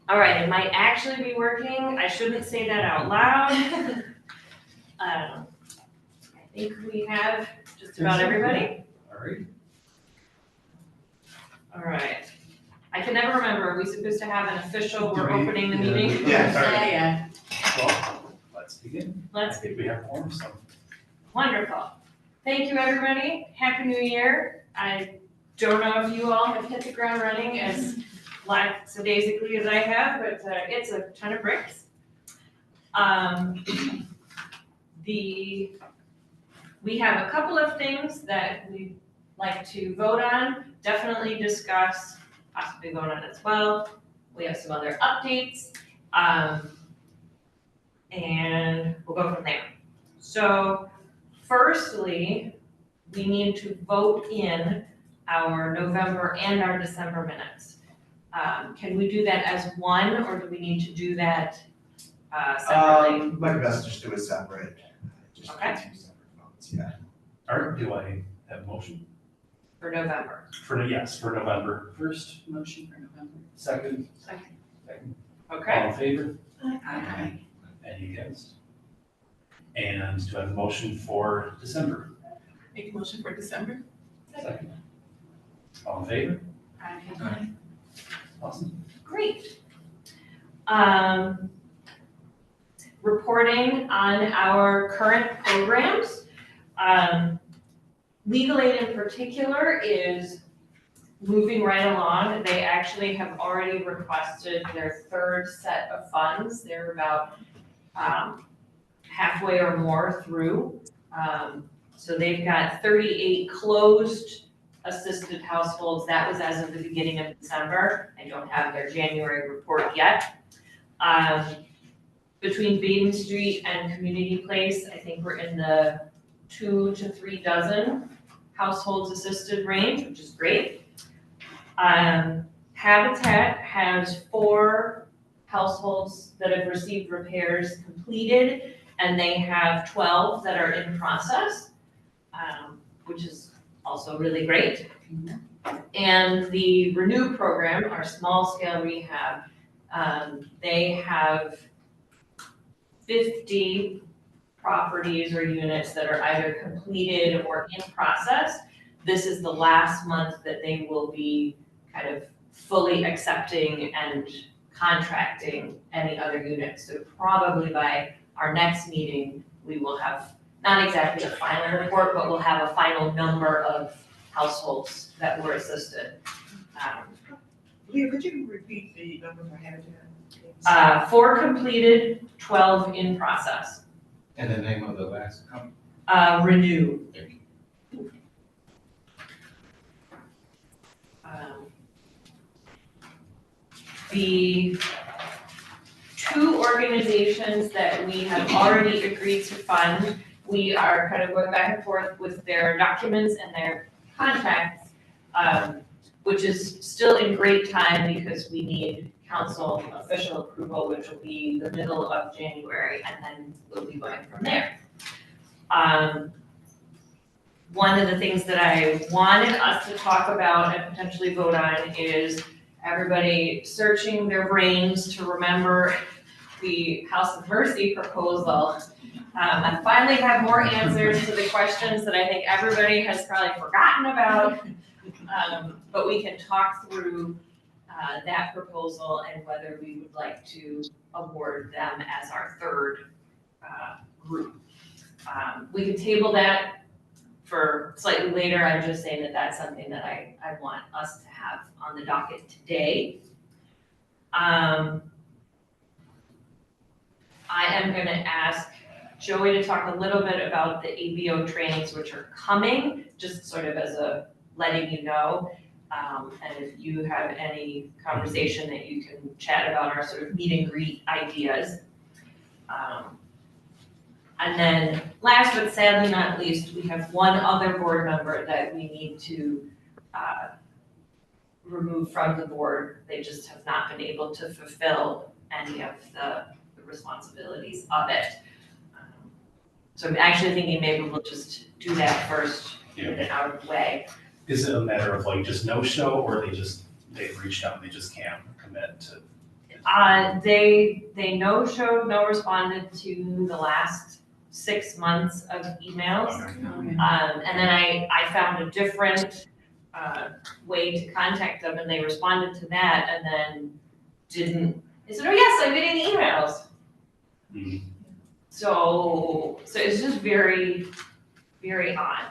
All right, it might actually be working. I shouldn't say that out loud. I think we have just about everybody. All right. All right. I can never remember, are we supposed to have an official, we're opening the meeting? Yeah. Well, let's begin. I Let's, think we have form, so. wonderful. Thank you, everybody. Happy New Year. I don't know if you all have hit the ground running as lackadaisically as I have, but it's a ton of bricks. We have a couple of things that we'd like to vote on, definitely discuss, possibly vote on as well. We have some other updates, and we'll go from there. So firstly, we need to vote in our November and our December minutes. Can we do that as one, or do we need to do that separately? Might be best to just do it separate. Just Okay. two separate votes, yeah. All right, do I have a motion? For November. For November. First motion for November. Second. Second. All Okay, in favor? Aye. Any against? And do I have a motion for December? Make a motion for December? Second. All in favor? Aye. Awesome. great. Reporting on our current programs. Legal aid in particular is moving right along. They actually have already requested their third set of funds. They're about halfway or more through. So they've got 38 closed assisted households. That was as of the beginning of December. I don't have their January report yet. Between Baden Street and Community Place, I think we're in the 2 to 3 dozen households assisted range, which is great. Habitat has 4 households that have received repairs completed, and they have 12 that are in process, which is also really great. And the Renew program, our small scale rehab, they have 50 properties or units that are either completed or in process. This is the last month that they will be kind of fully accepting and contracting any other units. So probably by our next meeting, we will have not exactly a final report, but we'll have a final number of households that were assisted. Leah, could you repeat the number for Habitat? 4 completed, 12 in process. And the name of the last company? Renew. Thank you. The 2 organizations that we have already agreed to fund, we are kind of going back and forth with their documents and their contracts, which is still in great time because we need council official approval, which will be the middle of January, and then we'll be going from there. One of the things that I wanted us to talk about and potentially vote on is everybody searching their brains to remember the House of Mercy proposal. I finally have more answers to the questions that I think everybody has probably forgotten about. But we can talk through that proposal and whether we would like to award them as our third group. We could table that for slightly later. I'm just saying that that's something that I want us to have on the docket today. I am gonna ask Joey to talk a little bit about the ABO trainings which are coming, just sort of as a letting you know. And if you have any conversation that you can chat about our sort of meet and greet ideas. And then last but sadly not least, we have one other board member that we need to remove from the board. They just have not been able to fulfill any of the responsibilities of it. So I'm actually thinking maybe we'll just do that first, get it out of the way. Is it a matter of like just no show, or they've reached out and they just can't commit to They no-showed, no responded to the last 6 months of emails. And then I found a different, way to contact them, and they responded to that, and then they said, oh yes, I'm getting the emails. Mhm. So it's just very, very odd.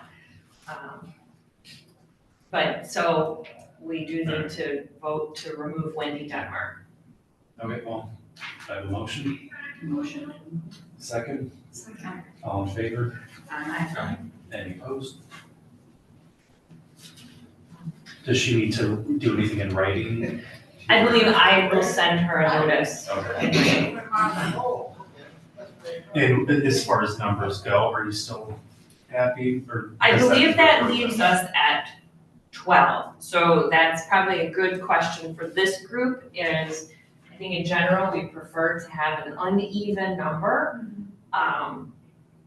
But, so we do need to vote to remove Wendy Denmark. Okay, well, I have a motion, Motion. second, Second. all in favor, Aye. any opposed? Does she need to do anything in writing? I believe I will send her a notice. Okay. And as far as numbers go, are you still happy or? I is believe that for- leaves us at 12. So that's probably a good question for this group is, I think in general, we prefer to have an uneven number.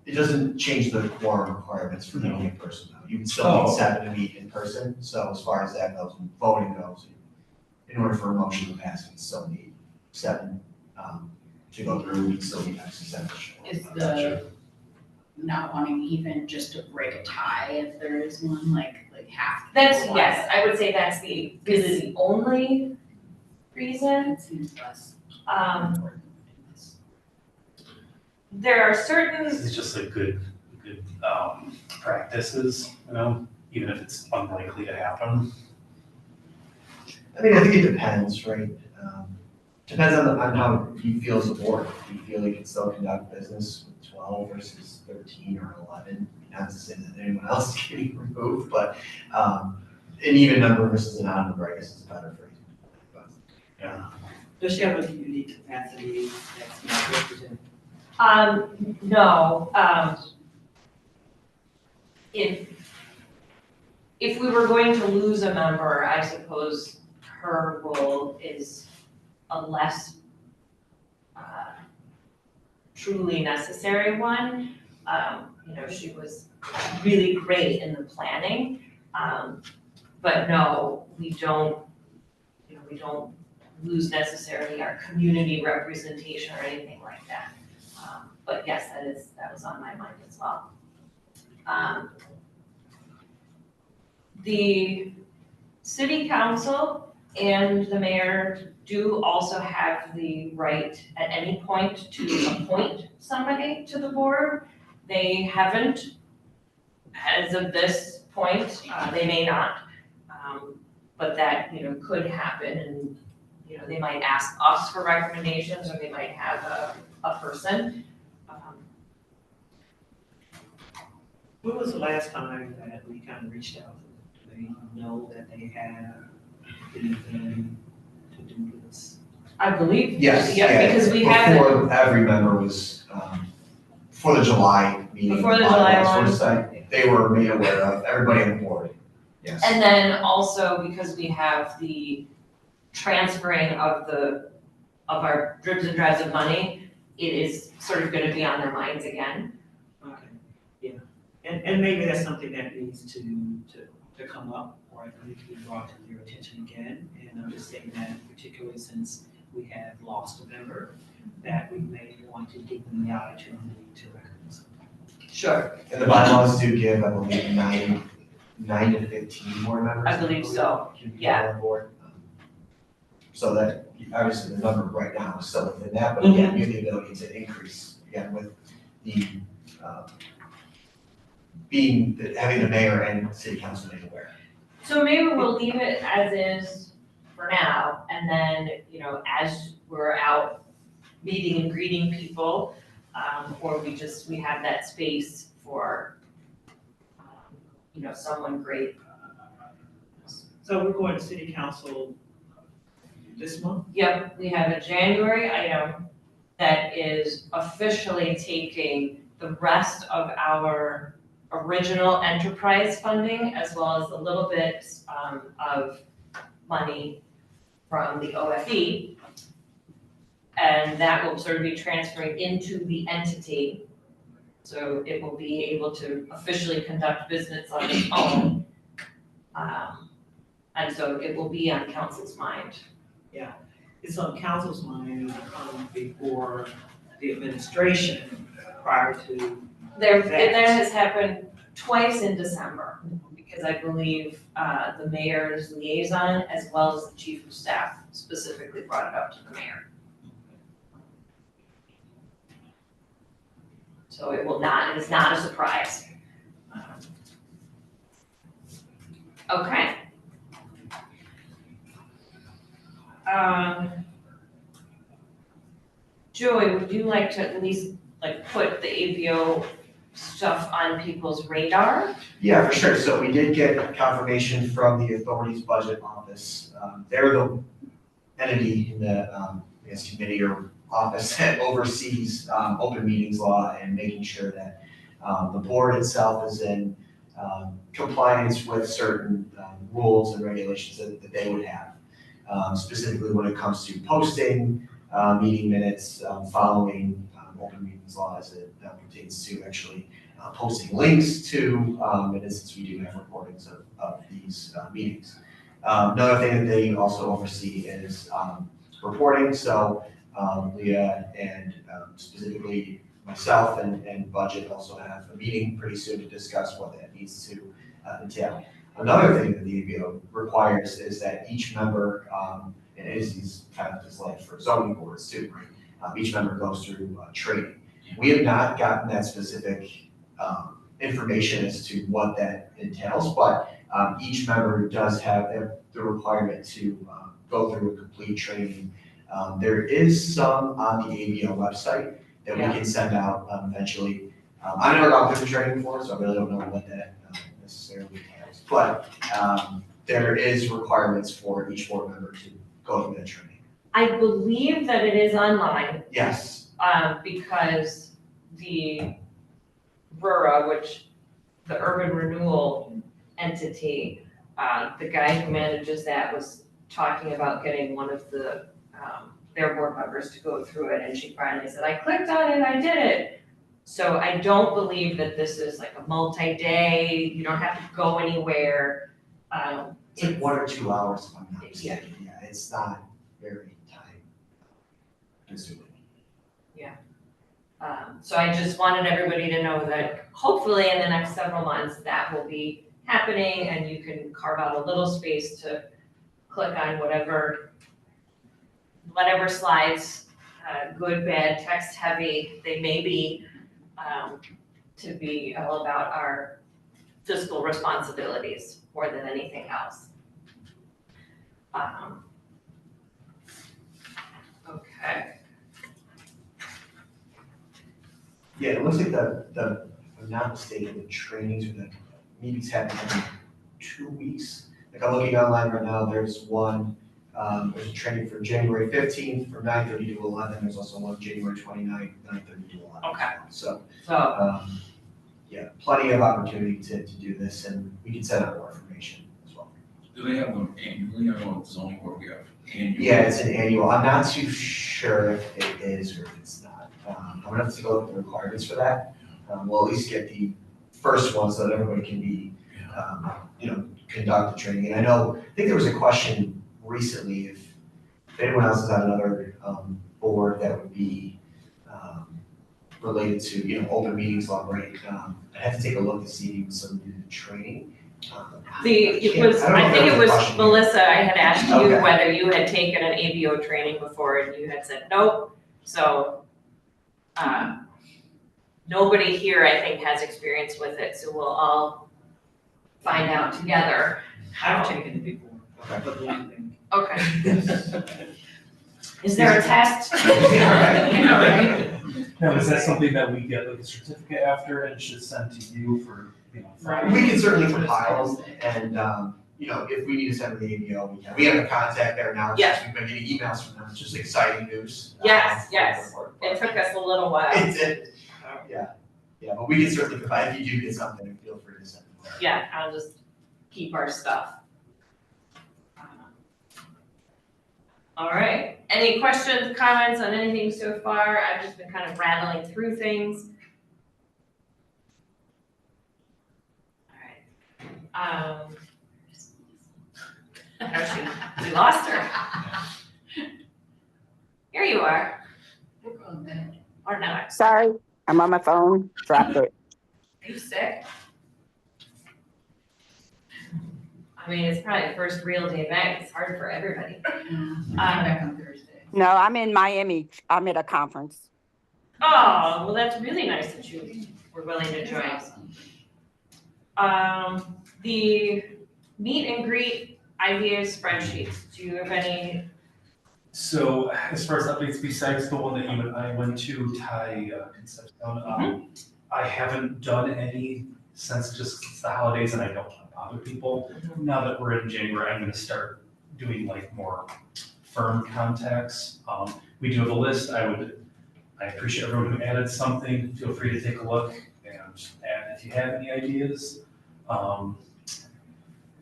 It doesn't change the quorum requirements for the only person though. You would still Oh. need 7 to meet in person, so as far as that goes, voting goes, in order for a motion to pass, you'd still need 7, to go through, you'd still need actually 7. Is the not wanting even just to break a tie if there is one, like half? That's, people yes, I would say that's really the only reason. It seems less Um, important in this. There are certain, It's just like good practices, you know, even if it's unlikely to happen. I mean, I think it depends, right? Depends on how you feel as a board. Do you feel you can still conduct business with 12 versus 13 or 11? Not to say that anyone else is getting removed, but an even number versus an odd number, I guess is better for you. Yeah. Does she have a unique capacity that's not represented? no, if we were going to lose a member, I suppose her role is a less truly necessary one. She was really great in the planning. But no, we don't lose necessarily our community representation or anything like that. But yes, that was on my mind as well. The city council and the mayor do also have the right at any point to appoint somebody to the board. They haven't, as of this point, they may not, but that, could happen and, they might ask us for recommendations or they might have a person. When was the last time that we kind of reached out to them? Do they know that they have anything to do this? I believe. Yes, Yeah, because we have. Before every member was, before the July meeting. Before the July I one. was supposed to say, they were made aware of, everybody on the board, yes. And then also because we have the transferring of our dribs and drabs of money, it is sort of gonna be on their minds again. Okay, yeah. And maybe that's something that needs to come up, or it needs to be brought to their attention again. And I'm just saying that particularly since we have lost a member, that we may want to give them the opportunity to recommend something. Sure. And the bylaws do give, I believe, 9 to 15 board members. I believe so, Can be yeah. on board. So that, obviously, the number right now is still within that, but again, you have the ability to increase, again, with the, having the mayor and city council made aware. So maybe we'll leave it as is for now, and then, as we're out meeting and greeting people, or we have that space for, someone great. So we're going to city council this month? Yep, we have a January item that is officially taking the rest of our original enterprise funding as well as a little bit of money from the OFE. And that will sort of be transferring into the entity. So it will be able to officially conduct business on its own. And so it will be on council's mind. it's on council's mind to come before the administration prior to, That has happened twice in December, because I believe the mayor's liaison as well as the chief of staff specifically brought it up to the mayor. So it is not a surprise. Okay. Joey, would you like to at least put the ABO stuff on people's radar? Yeah, for sure. So we did get confirmation from the authority's budget office. They're the entity in the, I guess, committee or office that oversees open meetings law and making sure that the board itself is in compliance with certain rules and regulations that they would have. Specifically when it comes to posting meeting minutes, following open meetings law as it pertains to actually posting links to minutes, since we do have recordings of these meetings. Another thing that they also oversee is reporting. So Leah and specifically myself and budget also have a meeting pretty soon to discuss what that needs to entail. Another thing that the ABO requires is that each member, and it is kind of just like for zoning boards too, right? Each member goes through training. We have not gotten that specific information as to what that entails, but each member does have the requirement to go through a complete training. There is some on the ABO website that we can send out eventually. I've never gone through the training before, so I really don't know what that necessarily entails. But there is requirements for each board member to go through that training. I believe that it is online, Yes. because the RURA, which the urban renewal entity, the guy who manages that was talking about getting one of the their board members to go through it, and she finally said, I clicked on it, I did it. So I don't believe that this is like a multi-day, you don't have to go anywhere. It's like 1 or 2 hours if I'm not mistaken. Yeah, it's not very time consuming. So I just wanted everybody to know that hopefully in the next several months, that will be happening, and you can carve out a little space to click on whatever slides, good, bad, text heavy they may be, to be all about our fiscal responsibilities more than anything else. Okay. Yeah, it looks like if I'm not mistaken, the trainings or the meetings happen every 2 weeks. Like I'm looking online right now, there's one, there's a training for January 15th from 9:30 to 11. There's also one January 29th, 9:30 to 11. Okay. So, So, yeah, plenty of opportunity to do this, and we can send out more information as well. Do they have them annually? I know it's zoning board, we have annual. Yeah, it's an annual. I'm not too sure if it is or if it's not. I'm gonna have to take a look at the requirements for that. We'll at least get the first one so that everybody can be, conduct the training. And I think there was a question recently if anyone else is on another board that would be related to, open meetings law, right? I have to take a look to see if some new training. I think it was Melissa, I had asked you Okay. whether you had taken an ABO training before, and you had said nope. So, nobody here, I think, has experience with it, so we'll all find out together. I've taken it before, Okay. but one thing. Okay. Is there a test? Yeah, right. Now, is that something that we get like a certificate after and should send to you for, Friday? We can certainly compile them, and, if we need to send them to the ABO, we can. We have a contact there now, Yes. we've been getting emails from them, it's just exciting news. Yes, for yes. the board. It took us a little while. It did, yeah, but we can certainly provide, if you do get something, feel free to send it. Yeah, I'll just keep our stuff. All right, any questions, comments on anything so far? I've just been kind of rattling through things. All right. Oh, we lost her. you are. We're going bad. Or not. Sorry, I'm on my phone, dropped it. Are you sick? I mean, it's probably the first real day back. It's hard for everybody. I'm back on Thursday. No, I'm in Miami. I'm at a conference. Oh, well, that's really nice that you were willing to join. Awesome. The meet and greet ideas spreadsheets, do you have any? So as far as updates, besides the one that you and I went to, Ty Concepcion, I haven't done any since the holidays, and I don't want to bother people. Now that we're in January, I'm gonna start doing like more firm contacts. We do have a list. I appreciate everyone who added something. Feel free to take a look and add if you have any ideas.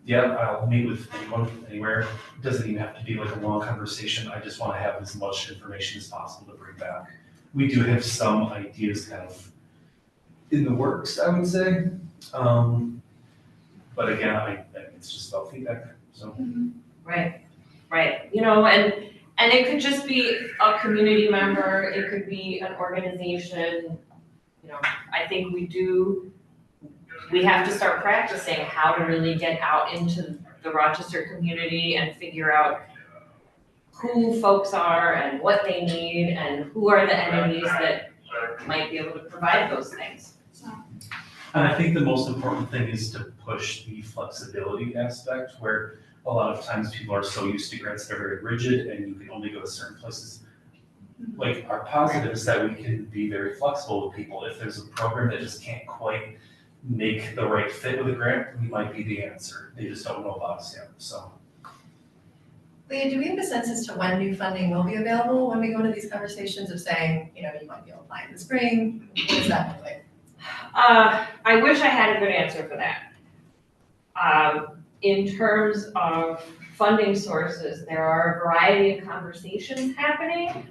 Yeah, I'll meet with anyone, anywhere. It doesn't even have to be like a long conversation. I just want to have as much information as possible to bring back. We do have some ideas kind of in the works, I would say. But again, it's just about feedback, so. Right, you know, and it could just be a community member, it could be an organization. You know, I think we have to start practicing how to really get out into the Rochester community and figure out who folks are and what they need and who are the entities that might be able to provide those things. And I think the most important thing is to push the flexibility aspect, where a lot of times people are so used to grants that are very rigid and you can only go to certain places. Like our positive is that we can be very flexible with people. If there's a program that just can't quite make the right fit with a grant, we might be the answer. They just don't know about us yet, so. Leah, do we have a sense as to when new funding will be available when we go into these conversations of saying, you know, you might be able to apply in the spring? What does that look like? I wish I had a good answer for that. In terms of funding sources, there are a variety of conversations happening.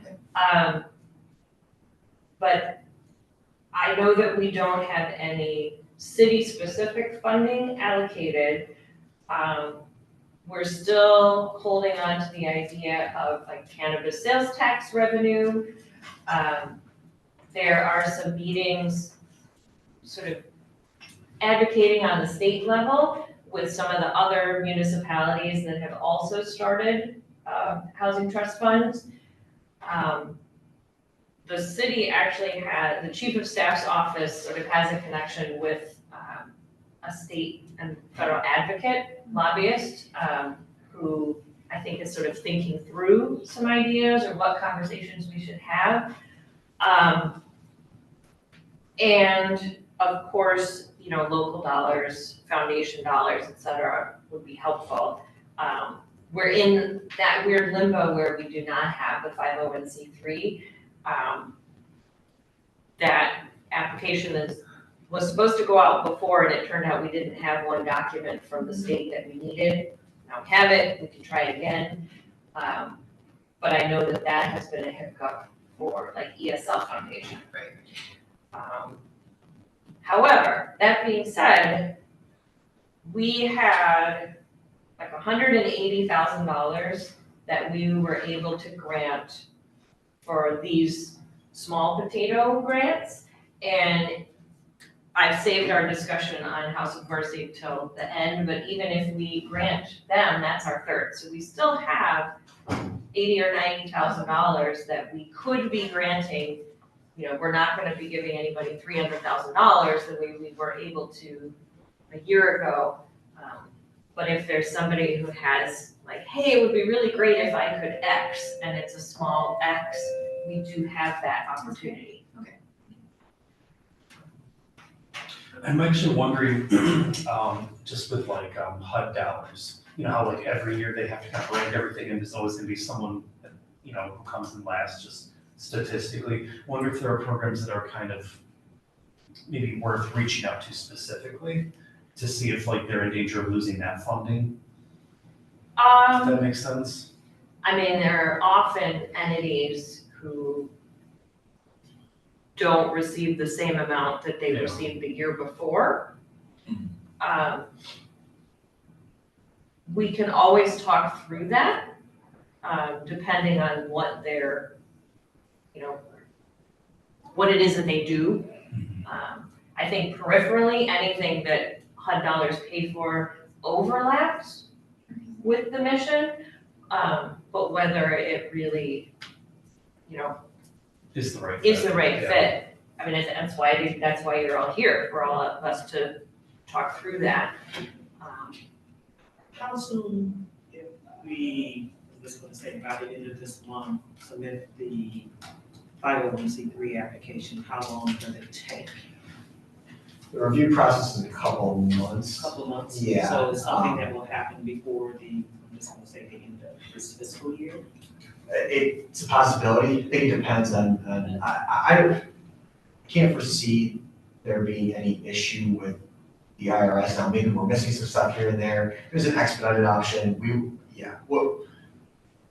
But I know that we don't have any city-specific funding allocated. We're still holding on to the idea of like cannabis sales tax revenue. There are some meetings sort of advocating on the state level with some of the other municipalities that have also started housing trust funds. The city actually the chief of staff's office sort of has a connection with a state and federal advocate lobbyist who I think is sort of thinking through some ideas or what conversations we should have. And of course, you know, local dollars, foundation dollars, et cetera, would be helpful. We're in that weird limbo where we do not have the 501c3. That application was supposed to go out before, and it turned out we didn't have one document from the state that we needed. Now we have it, we can try it again. But I know that has been a hiccup for like ESL Foundation. However, that being said, we had like $180,000 that we were able to grant for these small potato grants. And I've saved our discussion on House of Mercy till the end, but even if we grant them, that's our third. So we still have $80,000 or $90,000 that we could be granting. You know, we're not gonna be giving anybody $300,000 the way we were able to a year ago. But if there's somebody who has like, hey, it would be really great if I could X, and it's a small X, we do have that opportunity. I'm actually wondering, just with like HUD dollars, you know, how like every year they have to kind of rank everything and there's always gonna be someone, you know, who comes in last just statistically. Wonder if there are programs that are kind of maybe worth reaching out to specifically to see if like they're in danger of losing that funding. If that makes sense. I mean, there are often entities who don't receive the same amount that they received the year before. We can always talk through that, depending on what their you know, what it is that they do. I think peripherally, anything that HUD dollars pay for overlaps with the mission, but whether it really, you know, Is the right. is fit. the right Yeah. fit. I mean, that's why you're all here, for all of us to talk through that. How soon, if we, I was gonna say by the end of this month, submit the 501c3 application, how long does it take? The review process is a couple of months. Couple of months? Yeah, So it's something that will happen before I'm just gonna say the end of this fiscal year? It's a possibility. I think it depends on, I can't foresee there being any issue with the IRS. Now, maybe we're missing some stuff here and there. There's an expedited option. Well,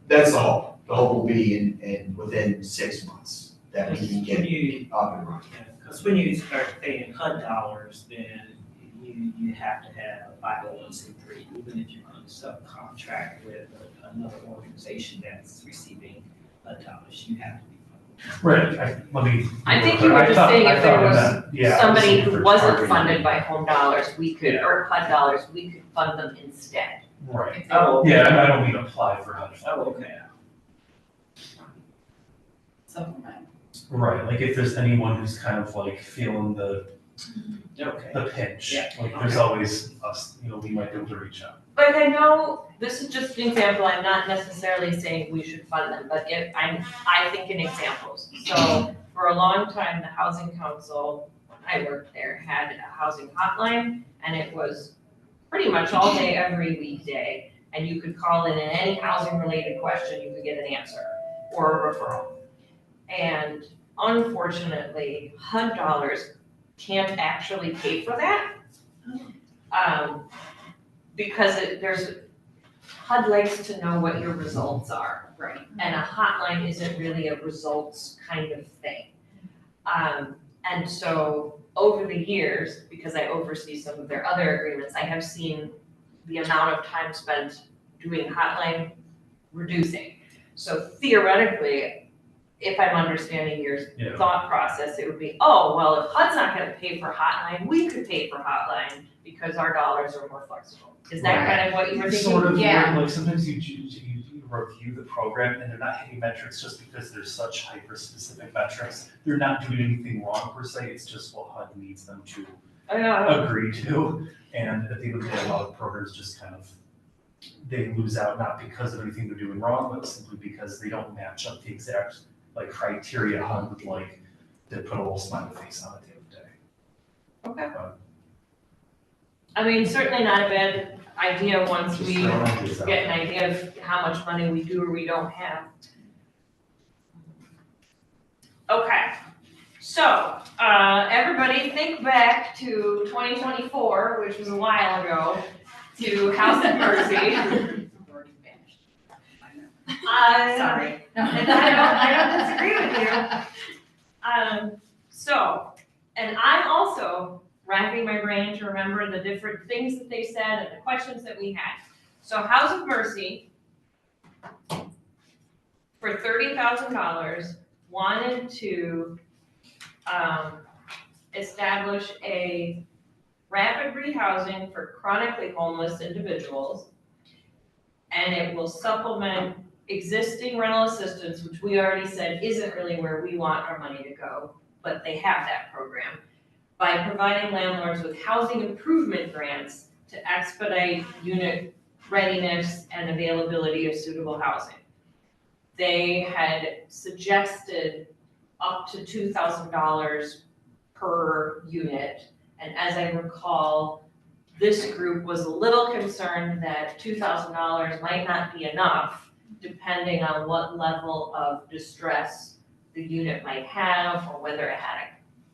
that's the hope. The hope will be in within 6 months that we can When get you, up and running. because when you start paying HUD dollars, then you have to have a 501c3, even if you're going to subcontract with another organization that's receiving HUD dollars, you have to be. Right, I think you were just saying if there was somebody who wasn't targeted. funded by home dollars, or HUD dollars, we could fund them instead. Right, Oh, yeah, I don't mean apply for HUD. Oh, okay. Supplement. Right, like if there's anyone who's kind of like feeling the Okay. pinch, Yeah, like there's always us, we might be able to reach out. Like I know, this is just an example, I'm not necessarily saying we should fund them, but I think in examples. So for a long time, the housing council, when I worked there, had a housing hotline, and it was pretty much all day, every weekday. And you could call in and any housing related question, you could get an answer or a referral. And unfortunately, HUD dollars can't actually pay for that. Because HUD likes to know what your results are. Right. And a hotline isn't really a results kind of thing. And so over the years, because I oversee some of their other agreements, I have seen the amount of time spent doing hotline reducing. So theoretically, if I'm understanding your Yeah. thought process, it would be, oh, well, if HUD's not gonna pay for hotline, we could pay for hotline because our dollars are more flexible. Is that Right. kind of what you were thinking? Sort of, Yeah. like sometimes you review the program and they're not hitting metrics just because there's such hyper-specific metrics. They're not doing anything wrong per se, it's just what HUD needs them to agree to. And at the end of the day, a lot of programs just kind of, they lose out not because of anything they're doing wrong, but simply because they don't match up the exact criteria HUD would like to put a little smiley face on at the end of the day. Okay. I mean, certainly not a bad idea once Just we throwing ideas out get an there. idea of how much money we do or we don't have. Okay, so, everybody think back to 2024, which was a while ago, to House of Mercy. Already vanished. I know. Sorry. And I don't disagree with you. So, and I'm also racking my brain to remember the different things that they said and the questions that we had. So House of Mercy, for $30,000, wanted to establish a rapid rehousing for chronically homeless individuals. And it will supplement existing rental assistance, which we already said isn't really where we want our money to go, but they have that program, by providing landlords with housing improvement grants to expedite unit readiness and availability of suitable housing. They had suggested up to $2,000 per unit, and as I recall, this group was a little concerned that $2,000 might not be enough, depending on what level of distress the unit might have, or whether it had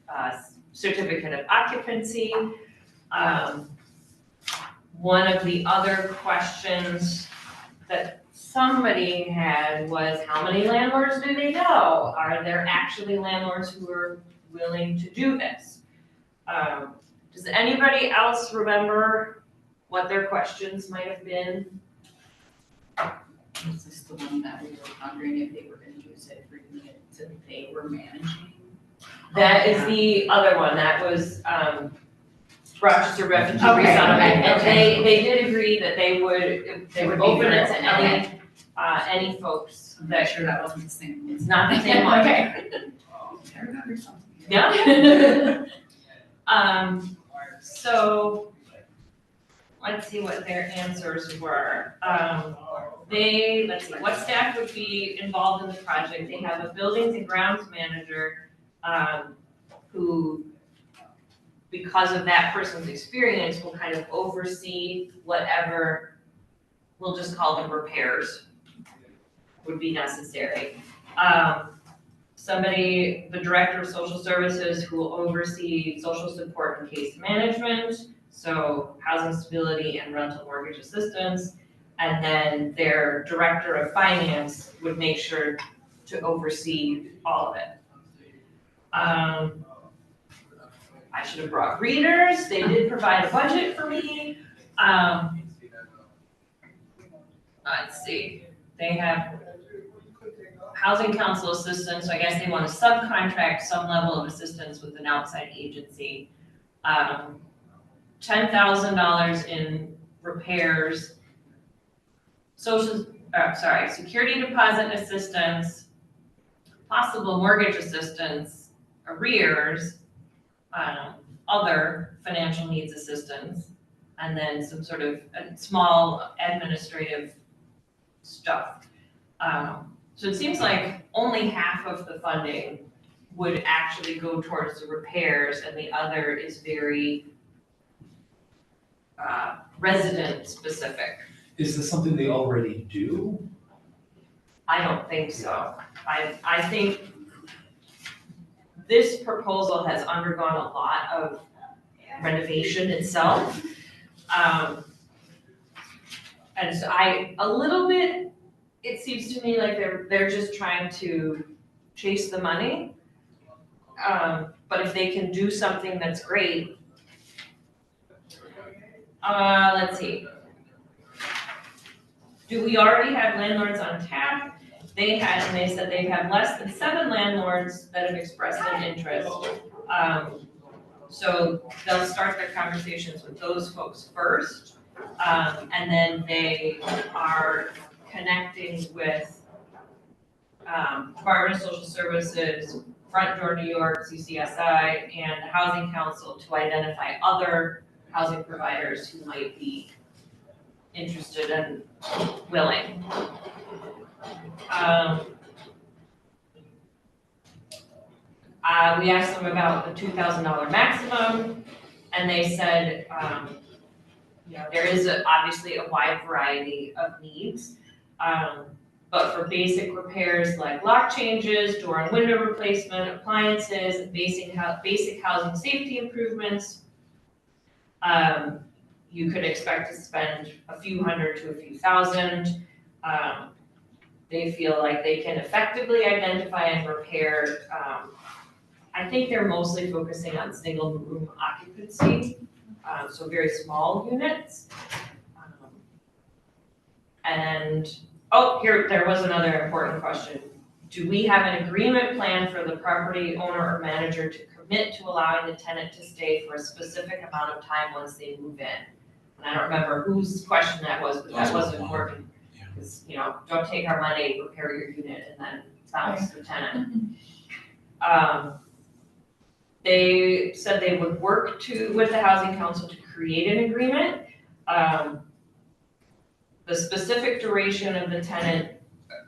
a certificate of occupancy. One of the other questions that somebody had was, how many landlords do they know? Are there actually landlords who are willing to do this? Does anybody else remember what their questions might have been? Is this the one that we were wondering if they were gonna use it for unit that they were managing? That is the other one, that was, Rochester Refugee Okay, Resettlement. okay, And okay. they did agree that they would be open it for- to any folks I'm not that, sure that wasn't the same. it's not the same one. Okay. I remember something. Yeah. So, let's see what their answers were. Let's see, what staff would be involved in the project? They have a buildings and grounds manager, who, because of that person's experience, will kind of oversee whatever, we'll just call them repairs, would be necessary. Somebody, the director of social services, who will oversee social support and case management, so housing stability and rental mortgage assistance. And then their director of finance would make sure to oversee all of it. I should have brought readers, they did provide a budget for me. Let's see, they have housing council assistance, so I guess they want to subcontract some level of assistance with an outside agency. $10,000 in repairs, security deposit assistance, possible mortgage assistance, arrears, other financial needs assistance, and then some sort of small administrative stuff. So it seems like only half of the funding would actually go towards the repairs, and the other is very resident specific. Is this something they already do? I don't think so. I think this proposal has undergone a lot of renovation itself. And so a little bit, it seems to me like they're just trying to chase the money. But if they can do something that's great. Let's see. Do we already have landlords on tap? They said they've had less than 7 landlords that have expressed an interest. So they'll start their conversations with those folks first. And then they are connecting with Department of Social Services, Front Door New York, CCSI, and the Housing Council to identify other housing providers who might be interested and willing. We asked them about the $2,000 maximum, and they said, there is obviously a wide variety of needs. But for basic repairs like lock changes, door and window replacement, appliances, and basic housing safety improvements, you could expect to spend a few hundred to a few thousand. They feel like they can effectively identify and repair. I think they're mostly focusing on single room occupancy, so very small units. There was another important question. Do we have an agreement plan for the property owner or manager to commit to allowing the tenant to stay for a specific amount of time once they move in? And I don't remember whose question that was, but that was important. Because, don't take our money, repair your unit, and then bounce the tenant. They said they would work with the Housing Council to create an agreement. The specific duration of the tenant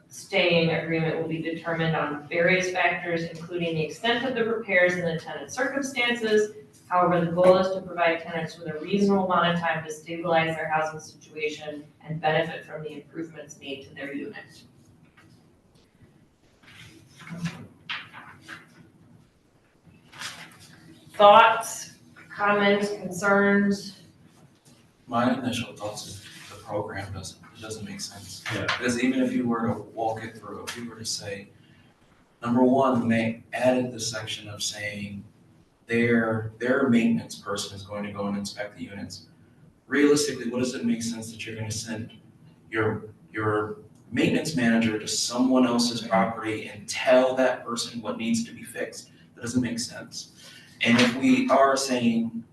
staying agreement will be determined on various factors, including the extent of the repairs and the tenant's circumstances. However, the goal is to provide tenants with a reasonable amount of time to stabilize their housing situation and benefit from the improvements made to their unit. Thoughts, comments, concerns? My initial thoughts is the program doesn't make sense. Yeah. Because even if you were to walk it through, if you were to say, number one, when they added the section of saying their maintenance person is going to go and inspect the units, realistically, what does it make sense that you're gonna send your maintenance manager to someone else's property and tell that person what needs to be fixed. That doesn't make sense. And if we are saying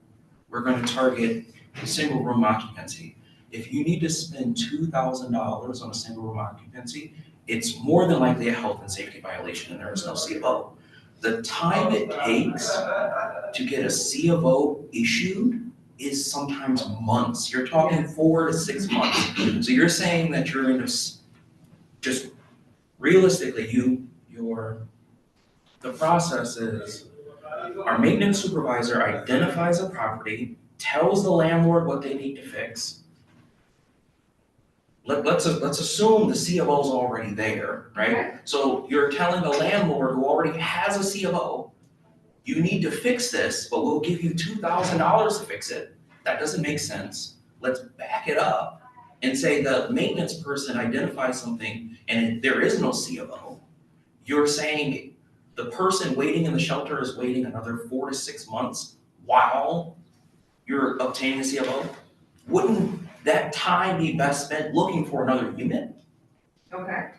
we're gonna target single room occupancy, if you need to spend $2,000 on a single room occupancy, it's more than likely a health and safety violation and there is no C of O. The time it takes to get a C of O issued is sometimes months. You're talking 4 to 6 months. So you're saying that you're in this, just realistically, the process is our maintenance supervisor identifies a property, tells the landlord what they need to fix. Let's assume the C of O is already there, right? Okay. So you're telling the landlord who already has a C of O, you need to fix this, but we'll give you $2,000 to fix it. That doesn't make sense. Let's back it up and say the maintenance person identifies something and there is no C of O. You're saying the person waiting in the shelter is waiting another 4 to 6 months while you're obtaining a C of O? Wouldn't that time be best spent looking for another unit? Okay.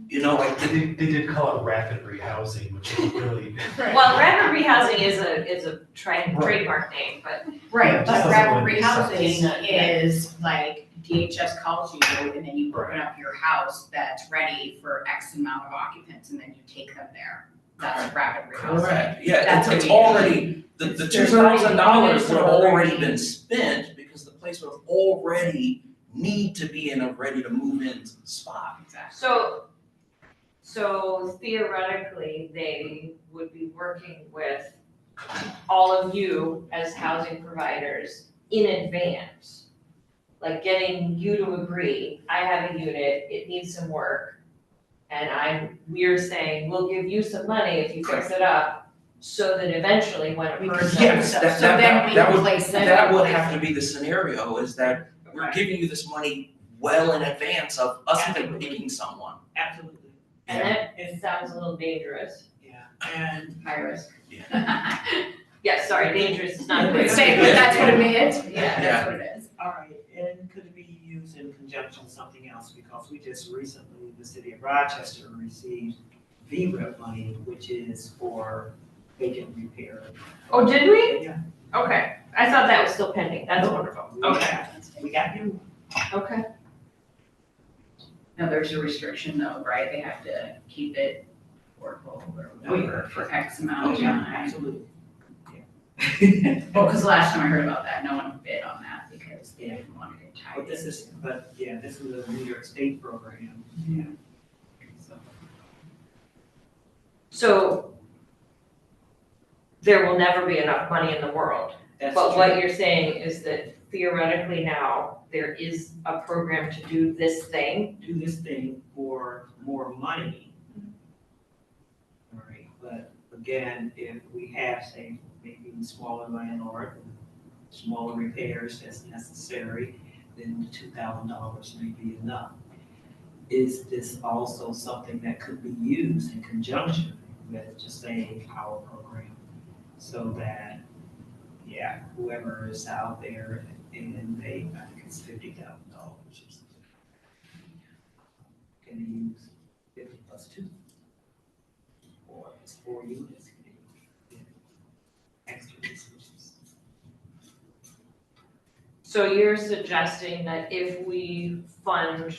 You know, like, They did call it rapid rehousing, which is really. Well, rapid rehousing is a Right. trademark name, but Right, It just but doesn't rapid really make sense. rehousing is like DHS calls you and then you open up your house that's ready for X amount of occupants and then you take them there. That's rapid rehousing. correct, yeah, That's it's what we- already, the There's $2,000 would have already already- been spent because the place would have already need to be in a ready to move in spot. Exactly. so theoretically, they would be working with all of you as housing providers in advance. Like getting you to agree, I have a unit, it needs some work. And we're saying, we'll give you some money if you fix it up, so that eventually when a person. Yes, So that then we would, replace them. that would have to be the scenario, is that we're Okay. giving you this money well in advance of us even Absolutely. picking someone. Absolutely, And that sounds a little dangerous. yeah, and High risk. Yes, sorry, dangerous is not great. Say, but that's what it means, Yeah. yeah, that's what it is. all right, and could it be used in conjunction with something else? Because we just recently, the city of Rochester received VRIP money, which is for vacant repair. Oh, did we? Yeah. Okay, I thought that was still pending, that's wonderful. Okay. We got you. Okay. No, there's a restriction though, right? They have to keep it workable or whatever for X amount of time. Absolutely. Well, because the last time I heard about that, no one bid on that because they didn't want to get tied. But this is a New York State program. Yeah. So, So there will never be enough money in the world. that's But true. what you're saying is that theoretically now, there is a program to do this thing. Do this thing for more money. All right, but again, if we have, say, maybe smaller landlord, smaller repairs as necessary, then the $2,000 may be enough. Is this also something that could be used in conjunction with just say our program? So that, yeah, whoever is out there and they, I think it's $50,000 or something. Can they use 50 plus 2? Or if it's 4 units, can they get extra resources? So you're suggesting that if we fund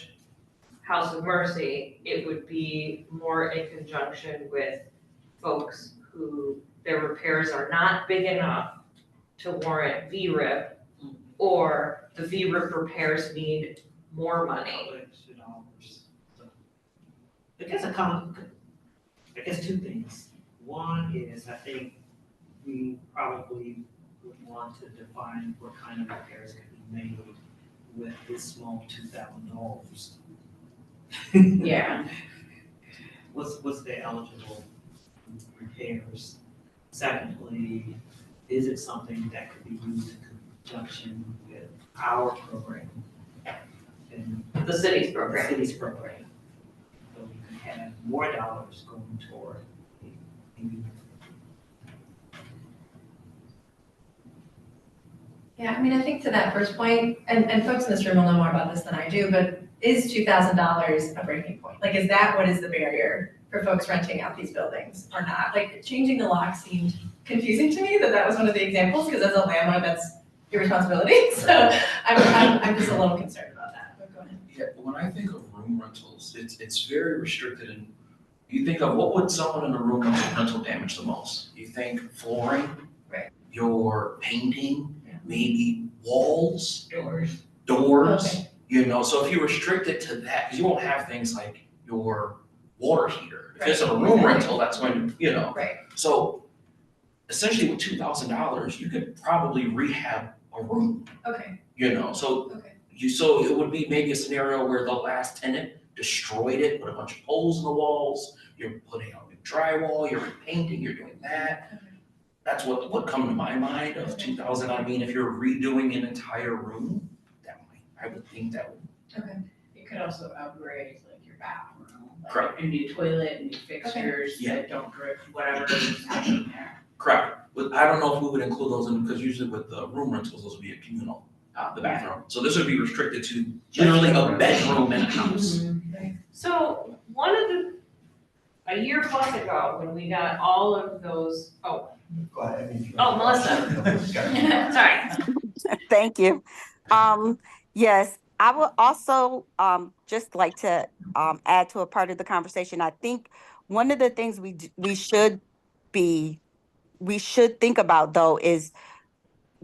House of Mercy, it would be more in conjunction with folks who their repairs are not big enough to warrant VRIP, or the VRIP repairs need more money. Extra dollars. So, I guess 2 things. One is, I think we probably would want to define what kind of repairs could be made with this small $2,000. Yeah, What's the eligible repairs? Secondly, is it something that could be used in conjunction with our program? And The city's the program. city's program? So we can have more dollars going toward the Yeah, I mean, I think to that first point, and folks in this room will know more about this than I do, but is $2,000 a breaking point? Like, is that what is the barrier for folks renting out these buildings or not? Like, changing the lock seemed confusing to me, that was one of the examples, because as a landlord, that's your responsibility. So I'm just a little concerned about that, but go ahead. Yeah, when I think of room rentals, it's very restricted, and you think of what would someone in a room rental damage the most? You think flooring? Right. Your painting, Yeah. maybe walls, Doors. Okay. you know, so if you restrict it to that, because you won't have things like your water heater. If it's a room rental, that's going to, you know. Right. So essentially with $2,000, you could probably rehab a room, Okay, you know, so okay, so it would be maybe a scenario where the last tenant destroyed it, put a bunch of holes in the walls, you're putting out new drywall, you're repainting, you're doing that. okay. That's what would come to my mind of 2,000. I mean, if you're redoing an entire room, I would think that would. You could also upgrade like your bathroom, Correct. like a new toilet, new fixtures Yeah. that don't drip, whatever is happening there. Correct. But I don't know if we would include those in, because usually with the room rentals, those would be a communal, the bathroom. So this would be restricted to literally a bedroom in a house. So a year plus ago, when we got all of those, Go ahead, I mean. Oh, Melissa. sorry. Thank you. Yes, I would also just like to add to a part of the conversation. I think one of the things we should think about though is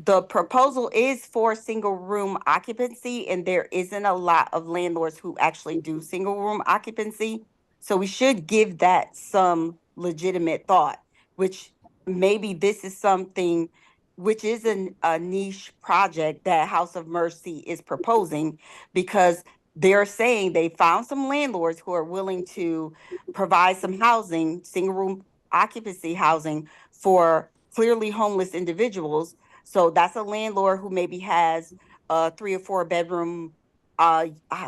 the proposal is for single room occupancy, and there isn't a lot of landlords who actually do single room occupancy. So we should give that some legitimate thought, which maybe this is something which is a niche project that House of Mercy is proposing, because they're saying they found some landlords who are willing to provide some housing, single room occupancy housing for clearly homeless individuals. So that's a landlord who maybe has a 3 or 4 bedroom,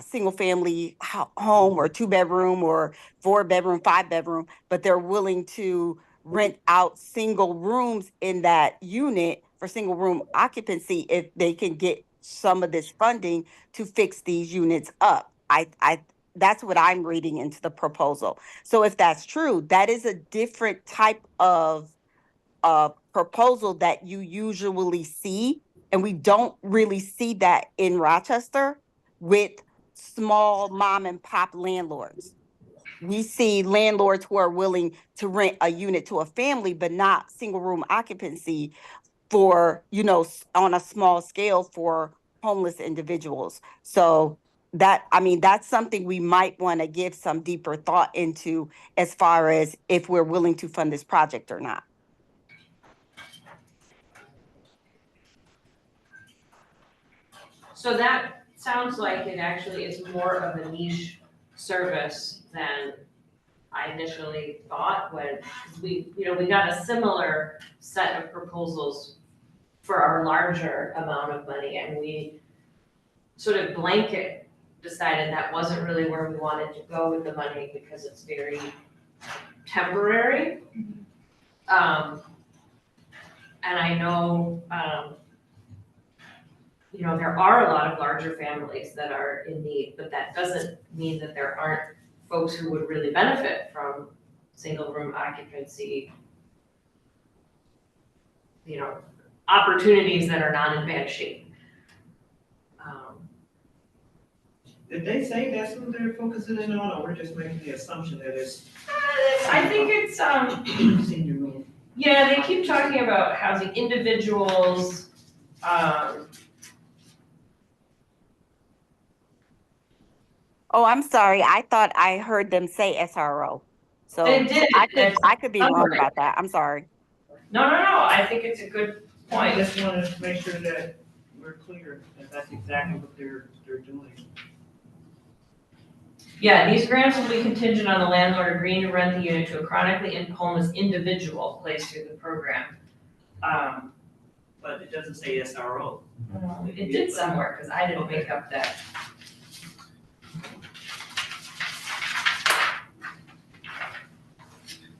single family home, or 2 bedroom, or 4 bedroom, 5 bedroom, but they're willing to rent out single rooms in that unit for single room occupancy if they can get some of this funding to fix these units up. That's what I'm reading into the proposal. So if that's true, that is a different type of proposal that you usually see, and we don't really see that in Rochester with small mom and pop landlords. We see landlords who are willing to rent a unit to a family, but not single room occupancy for, on a small scale for homeless individuals. So that's something we might want to give some deeper thought into, as far as if we're willing to fund this project or not. So that sounds like it actually is more of a niche service than I initially thought when we got a similar set of proposals for our larger amount of money, and we sort of blanket decided that wasn't really where we wanted to go with the money because it's very temporary. And I know, there are a lot of larger families that are in need, but that doesn't mean that there aren't folks who would really benefit from single room occupancy, opportunities that are not in bad shape. Did they say that's who they're focusing in on, or we're just making the assumption that it's I think it's, senior room? yeah, they keep talking about housing individuals, Oh, I'm sorry. I thought I heard them say SRO. So They did. I could be wrong Sorry. about that. I'm sorry. No, I think it's a good I point. just wanted to make sure that we're clear that that's exactly what they're doing. Yeah, these grants will be contingent on the landlord agreeing to rent the unit to a chronically homeless individual placed through the program. But it doesn't say SRO. It did somewhere, because I didn't make up that.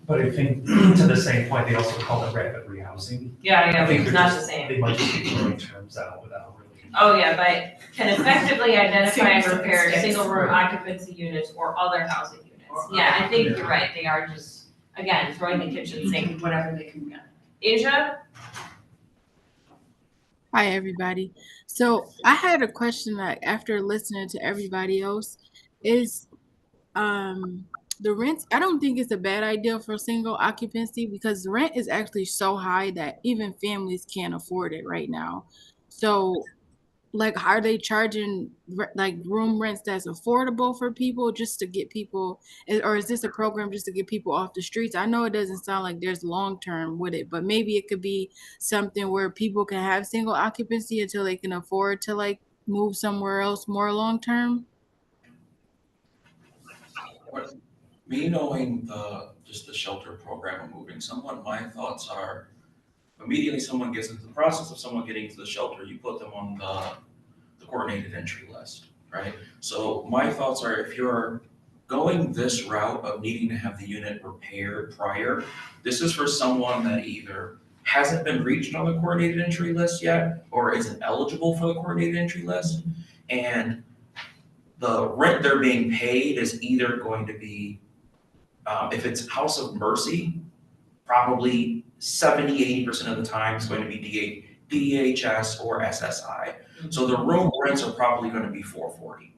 But I think to the same point, they also call it rapid rehousing. Yeah, I think it's they're not just- the same. They might just be throwing terms out without really. Oh, yeah, but can effectively identify and Single repair sticks. single room occupancy units or other housing units. Yeah, I think you're right, they are just, again, throwing the kitchen sink. Whatever they can get. Asia? Hi, everybody. So I had a question like after listening to everybody else is the rent, I don't think it's a bad idea for single occupancy because the rent is actually so high that even families can't afford it right now. So like are they charging like room rents that's affordable for people just to get people, or is this a program just to get people off the streets? I know it doesn't sound like there's long term with it, but maybe it could be something where people can have single occupancy until they can afford to like move somewhere else more long term. Me knowing just the shelter program of moving someone, my thoughts are immediately someone gets into the process of someone getting to the shelter, you put them on the coordinated entry list, right? So my thoughts are if you're going this route of needing to have the unit repaired prior, this is for someone that either hasn't been reached on the coordinated entry list yet or isn't eligible for the coordinated entry list. And the rent they're being paid is either going to be, if it's House of Mercy, probably 70-80% of the time is going to be DHS or SSI. So the room rents are probably going to be $440.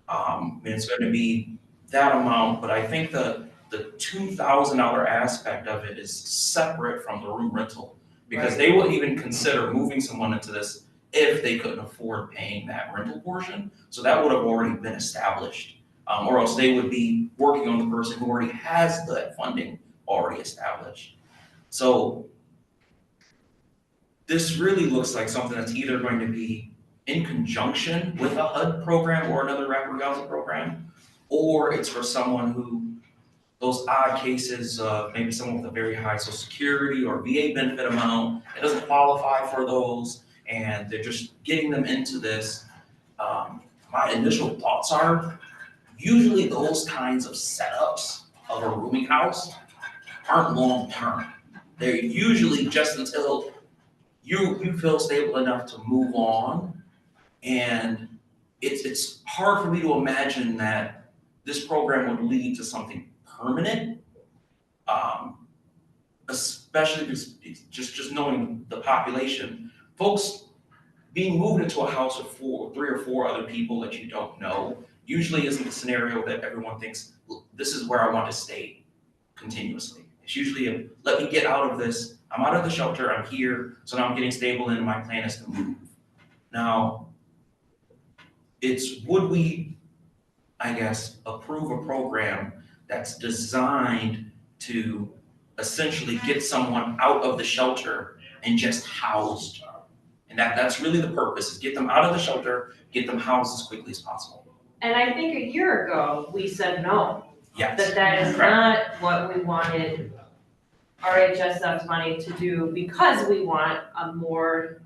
And it's going to be that amount, but I think the $2,000 aspect of it is separate from the room rental because they wouldn't even consider moving someone into this if they couldn't afford paying that rental portion. So that would have already been established, or else they would be working on the person who already has that funding already established. So this really looks like something that's either going to be in conjunction with a HUD program or another rapid housing program, or it's for someone who, those odd cases, maybe someone with a very high Social Security or VA benefit amount, it doesn't qualify for those, and they're just getting them into this. My initial thoughts are, usually those kinds of setups of a rooming house aren't long-term. They're usually just until you feel stable enough to move on. And it's hard for me to imagine that this program would lead to something permanent, especially because just knowing the population. Folks being moved into a house of three or four other people that you don't know usually isn't the scenario that everyone thinks, this is where I want to stay continuously. It's usually let me get out of this. I'm out of the shelter, I'm here, so now I'm getting stable and my plan is to move. Now, would we, I guess, approve a program that's designed to essentially get someone out of the shelter and just housed? And that's really the purpose, is get them out of the shelter, get them housed as quickly as possible. And I think a year ago, we said no. Yes. That is not what we wanted RHSF money to do, because we want a more,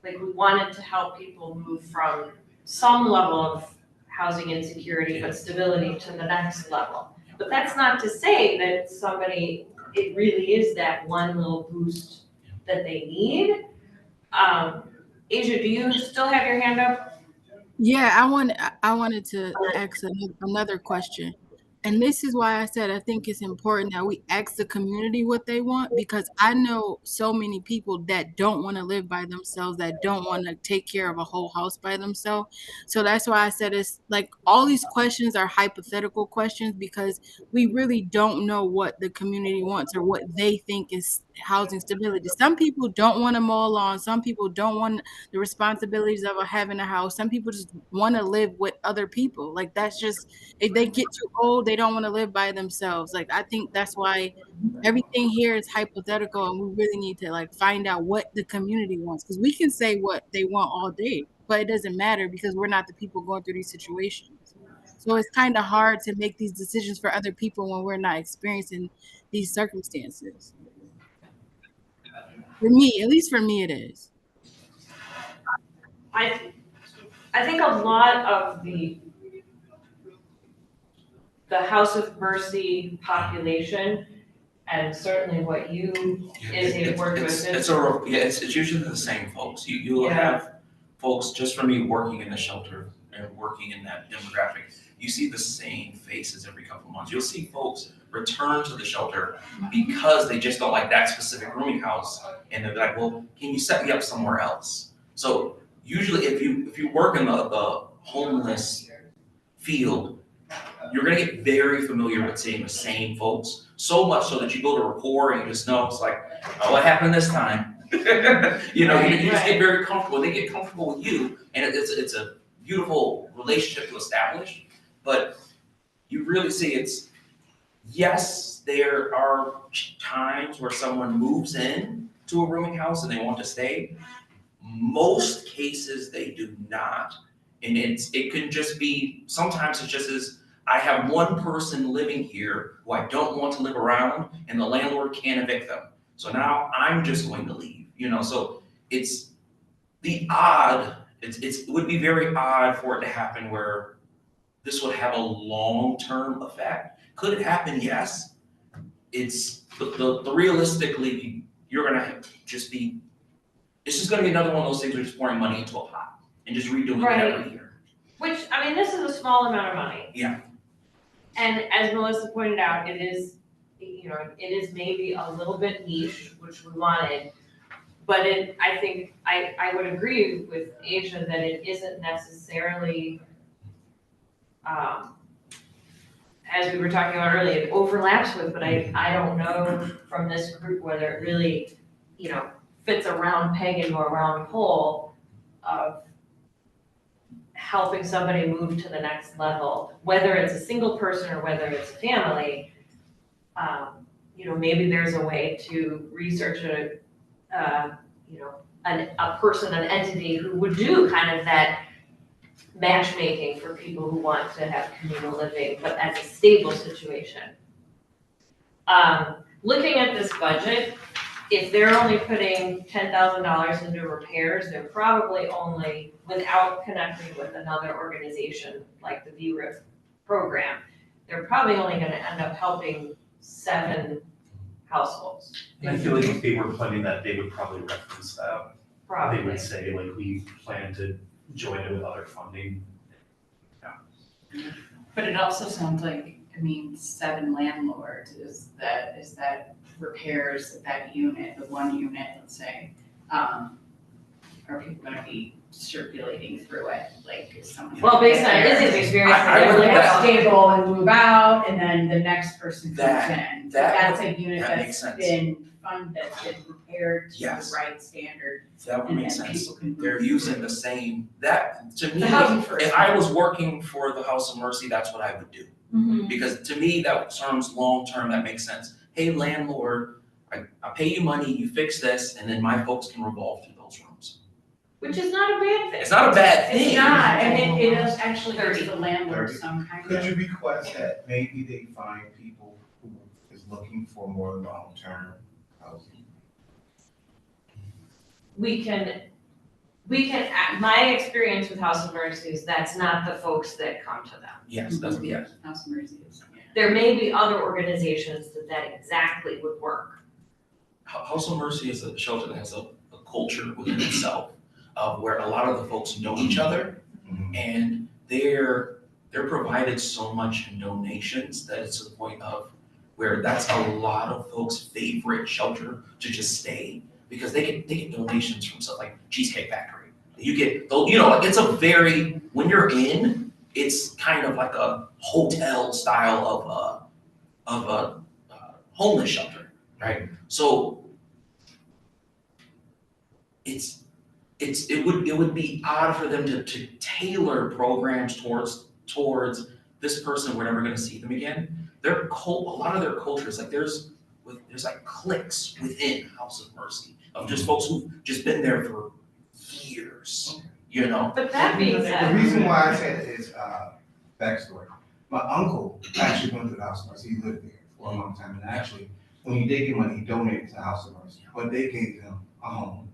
like, we wanted to help people move from some level of housing insecurity, but stability to the next level. But that's not to say that somebody, it really is that one little boost that they need. Asia, do you still have your hand up? Yeah, I wanted to ask another question. And this is why I said I think it's important that we ask the community what they want, because I know so many people that don't want to live by themselves, that don't want to take care of a whole house by themselves. So that's why I said it's like all these questions are hypothetical questions because we really don't know what the community wants or what they think is housing stability. Some people don't want to mow a lawn. Some people don't want the responsibilities of having a house. Some people just want to live with other people. Like that's just, if they get too old, they don't want to live by themselves. Like I think that's why everything here is hypothetical, and we really need to like find out what the community wants, because we can say what they want all day, but it doesn't matter because we're not the people going through these situations. So it's kind of hard to make these decisions for other people when we're not experiencing these circumstances. For me, at least for me, it is. I think a lot of the House of Mercy population, and certainly what you is a work with It's, this. it's usually the same folks. You'll Yeah. have folks, just from me working in the shelter and working in that demographic, you see the same faces every couple of months. You'll see folks return to the shelter because they just don't like that specific rooming house, and they're like, well, can you set me up somewhere else? So usually if you work in the homeless field, you're gonna get very familiar with seeing the same folks, so much so that you build a rapport and you just know, it's like, oh, what happened this time? You know, you just get very comfortable, they get comfortable with you, and it's a beautiful relationship to establish, but you really see yes, there are times where someone moves in to a rooming house and they want to stay. Most cases, they do not. And it can just be, sometimes it's just as, I have one person living here who I don't want to live around, and the landlord can't evict them. So now I'm just going to leave, so it's it would be very odd for it to happen where this would have a long-term effect. Could it happen? Yes. It's the realistically, you're gonna just be, it's just gonna be another one of those things where you're just pouring money into a pot and just redoing it every year. Which, I mean, this is a small amount of money. Yeah. And as Melissa pointed out, it is, it is maybe a little bit niche, which we wanted. But I think, I would agree with Asia that it isn't necessarily, as we were talking about earlier, it overlaps with, but I don't know from this group whether it really, fits a round peg into a round hole of helping somebody move to the next level, whether it's a single person or whether it's a family. Maybe there's a way to research a person, an entity who would do kind of that matchmaking for people who want to have communal living, but as a stable situation. Looking at this budget, if they're only putting $10,000 into repairs, they're probably only, without connecting with another organization like the VRIP program, they're probably only gonna end up helping 7 households. And I feel like if they were planning that, they would probably reference that. They Probably. would say, like, we plan to join it with other funding. But it also sounds like, 7 landlords, is that repairs of that unit, the one unit, let's say, are people gonna be circulating through it, like, is someone? Well, based on his experience, I they're would like, that- Stable and move out, and then the next person comes in. that That's a unit that makes that's sense. been funded, that's been repaired to Yes. the right standard, That would and make then sense. people can move. They're using the same, that, to me, The housing first. if I was working for the House of Mercy, that's what I would do. Because to me, that terms long-term, that makes sense. Hey, landlord, I pay you money, you fix this, and then my folks can revolve through those rooms. which is not a bad thing. It's not a bad thing. It's not, and it is actually gives 30. the landlord some kind Could of. you request that maybe they find people who is looking for more long-term housing? We can, my experience with House of Mercy is that's not the folks that come to them. Yes, that's, yes. House of Mercy is, yeah. There may be other organizations that exactly would work. House of Mercy is a shelter that has a culture within itself of where a lot of the folks know each other, and they're provided so much in donations that it's to the point of where that's a lot of folks' favorite shelter to just stay, because they get donations from stuff like Cheesecake Factory. You get, it's a very, when you're in, it's kind of like a hotel style of a homeless shelter, right? So it would be odd for them to tailor programs towards this person. We're never going to see them again. A lot of their culture is like there's like cliques within House of Mercy of just folks who've just been there for years, But that being The said, reason why I said it is, backstory. My uncle actually went to the House of Mercy, he lived there for a long time, and actually, when he did get money, he donated to the House of Mercy, but they gave him a home.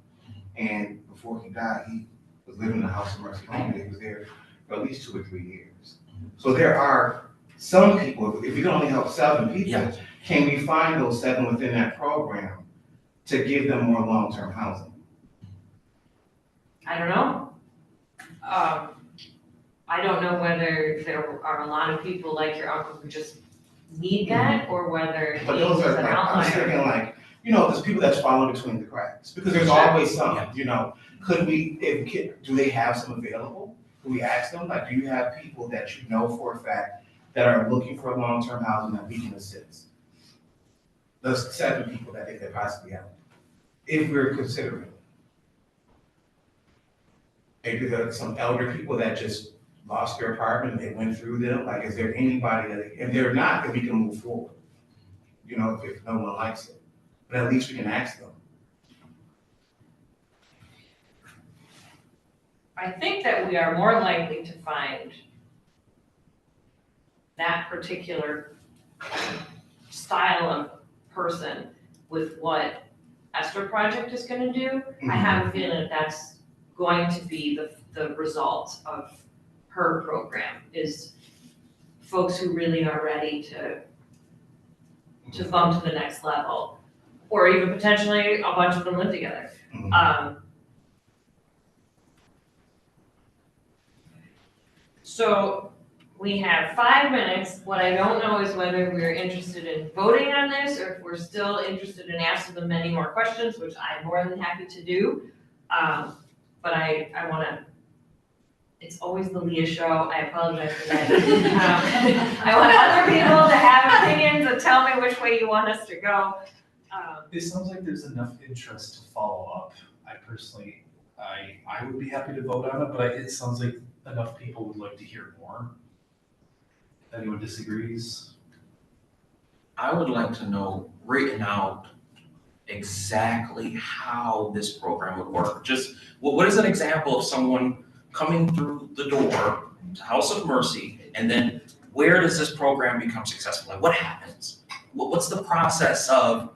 And before he died, he was living in the House of Mercy home, he was there for at least 2 or 3 years. So there are some people, if we can only help 7 people, Yeah. can we find those 7 within that program to give them more long-term housing? I don't know. I don't know whether there are a lot of people like your uncle who just need that, or whether But he's those are an like, I'm just outlier. thinking like, there's people that's falling between the cracks, because there's always some, Could we, do they have some available? Could we ask them, like, do you have people that you know for a fact that are looking for long-term housing that we can assist? Those 7 people that they could possibly have, if we're considering. Maybe there are some elder people that just lost their apartment, they went through them, like, is there anybody that, if they're not, then we can move forward. If no one likes it, but at least we can ask them. I think that we are more likely to find that particular style of person with what Esther Project is gonna do. I have a feeling that that's going to be the result of her program, is folks who really are ready to bump to the next level, or even potentially a bunch of them live together. So we have 5 minutes. What I don't know is whether we're interested in voting on this, or if we're still interested in asking them many more questions, which I'm more than happy to do. But I wanna, it's always the Leah show, I apologize for that. I want other people to have opinions and tell me which way you want us to go. It sounds like there's enough interest to follow up. I personally, I would be happy to vote on it, but it sounds like enough people would like to hear more. If anyone disagrees? I would like to know written out exactly how this program would work. Just, what is an example of someone coming through the door to House of Mercy, and then where does this program become successful? Like, what happens? What's the process of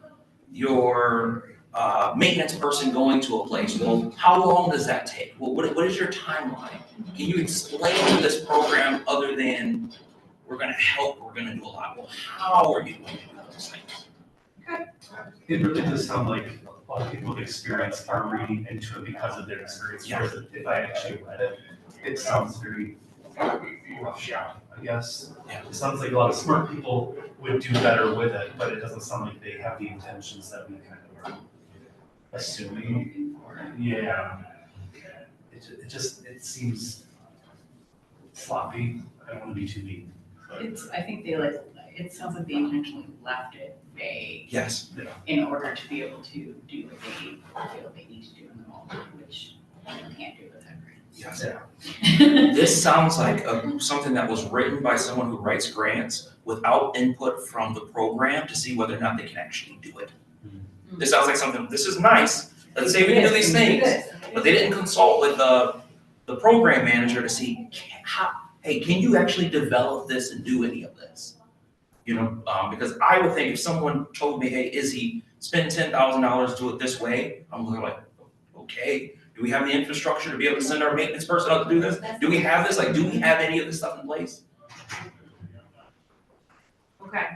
your maintenance person going to a place? Well, how long does that take? Well, what is your timeline? Can you explain this program other than we're gonna help, we're gonna do a lot? Well, how are you going to do those things? It really does sound like a lot of people have experienced are reading into it because of their experience. Whereas if I actually read it, it sounds very rough shot, I guess. Yeah. It sounds like a lot of smart people would do better with it, but it doesn't sound like they have the intentions that we kind of are assuming. Yeah. It seems sloppy. I don't want to be too mean. I think it sounds like they intentionally left it vague Yes. in order to be able to do what they feel they need to do in the moment, which you can't do with that grant. Yes. Yeah. This sounds like something that was written by someone who writes grants without input from the program to see whether or not they can actually do it. This sounds like something, this is nice, let's say we can do these things, but they didn't consult with the program manager to see hey, can you actually develop this and do any of this? Because I would think if someone told me, hey, Izzy, spend $10,000, do it this way, I'm looking like, okay, do we have the infrastructure to be able to send our maintenance person out to do this? Do we have this? Like, do we have any of this stuff in place? Okay.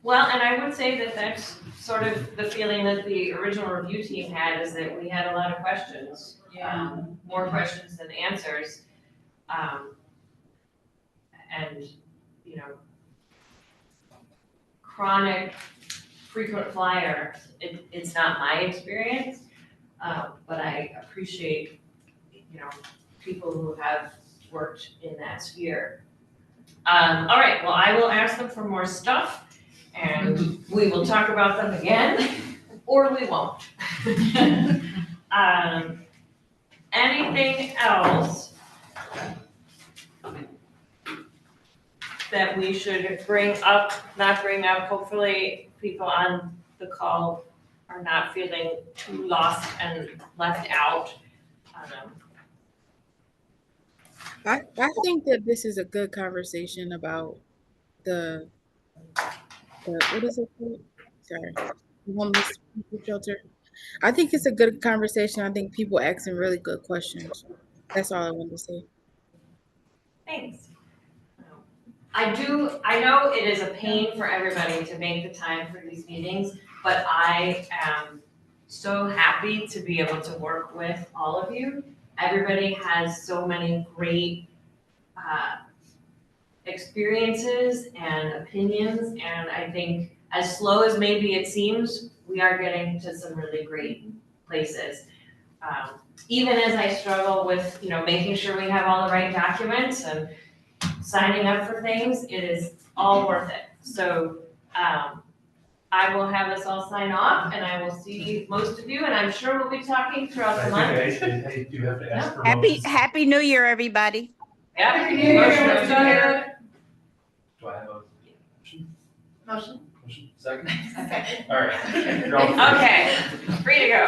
Well, and I would say that that's sort of the feeling that the original review team had, is that we had a lot of questions. More questions than answers. And, chronic frequent flyer, it's not my experience, but I appreciate, people who have worked in that sphere. All right, well, I will ask them for more stuff, and we will talk about them again, or we won't. Anything else that we should not bring up? Hopefully people on the call are not feeling too lost and left out. I think that this is a good conversation about the what is it called? Sorry, homeless people shelter. I think it's a good conversation. I think people asking really good questions. That's all I wanted to say. Thanks. I know it is a pain for everybody to make the time for these meetings, but I am so happy to be able to work with all of you. Everybody has so many great experiences and opinions, and I think as slow as maybe it seems, we are getting to some really great places. Even as I struggle with, making sure we have all the right documents and signing up for things, it is all worth it. So, I will have us all sign off, and I will see most of you, and I'm sure we'll be talking throughout the month. I think I do have to ask for Happy, motions. Happy New Year, everybody. Yeah. Happy New Year, Motion let's to go. adjourn. Do I have a Motion. motion? Second? Okay. All right. You're all free. Okay, free to go.